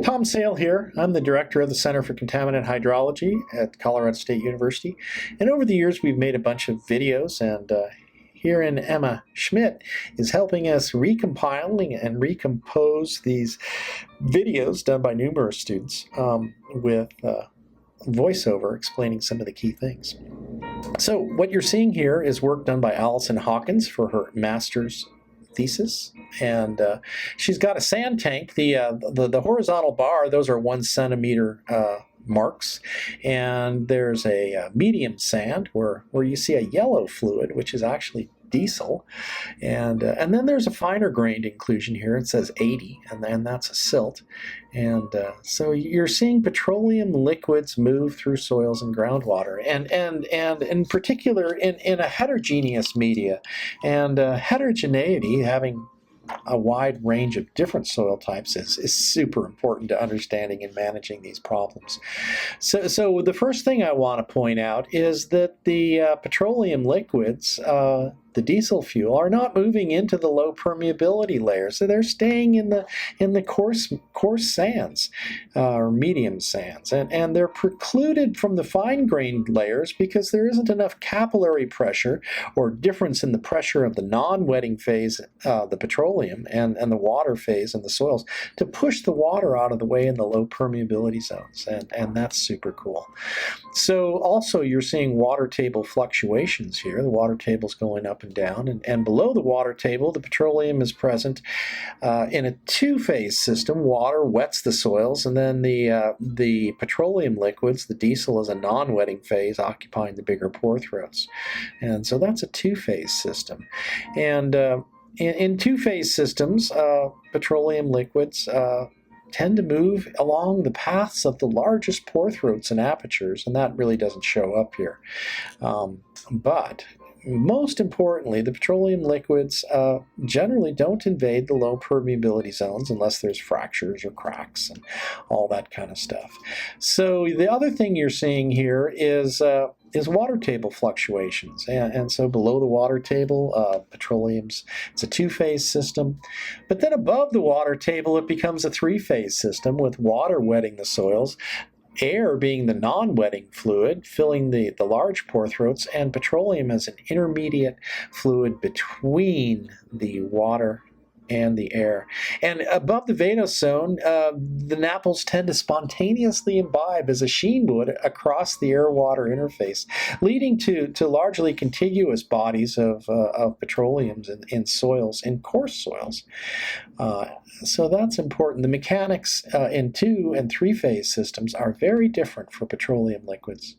Tom Sale here. I'm the director of the Center for Contaminant Hydrology at Colorado State University. And over the years, we've made a bunch of videos, and herein Emma Schmidt is helping us recompiling and recompose these videos done by numerous students with voiceover explaining some of the key things. So what you're seeing here is work done by Allison Hawkins for her master's thesis, and she's got a sand tank. The horizontal bar, those are 1 centimeter marks, and there's a medium sand where you see a yellow fluid, which is actually diesel, and then there's a finer grained inclusion here. It says 80, and then that's a silt. And so you're seeing petroleum liquids move through soils and groundwater, and in particular in a heterogeneous media. And heterogeneity, having a wide range of different soil types, is super important to understanding and managing these problems. So the first thing I want to point out is that the petroleum liquids, the diesel fuel, are not moving into the low permeability layers. So they're staying in the coarse sands or medium sands, and they're precluded from the fine-grained layers because there isn't enough capillary pressure or difference in the pressure of the non-wetting phase, the petroleum, and the water phase in the soils to push the water out of the way in the low permeability zones, and that's super cool. So also you're seeing water table fluctuations here. The water table's going up and down, and below the water table, the petroleum is present in a two-phase system. Water wets the soils, and then the petroleum liquids, the diesel, is a non-wetting phase occupying the bigger pore throats. And so that's a two-phase system. And in two-phase systems, petroleum liquids tend to move along the paths of the largest pore throats and apertures, and that really doesn't show up here. But most importantly, the petroleum liquids generally don't invade the low permeability zones unless there's fractures or cracks and all that kind of stuff. So the other thing you're seeing here is water table fluctuations. And so below the water table, petroleum's, it's a two-phase system. But then above the water table, it becomes a three-phase system with water wetting the soils, air being the non-wetting fluid, filling the large pore throats, and petroleum as an intermediate fluid between the water and the air. And above the Vadose zone, the NAPLs tend to spontaneously imbibe as a sheen would across the air-water interface, leading to largely contiguous bodies of petroleums in soils, in coarse soils. So that's important. The mechanics in two- and three-phase systems are very different for petroleum liquids.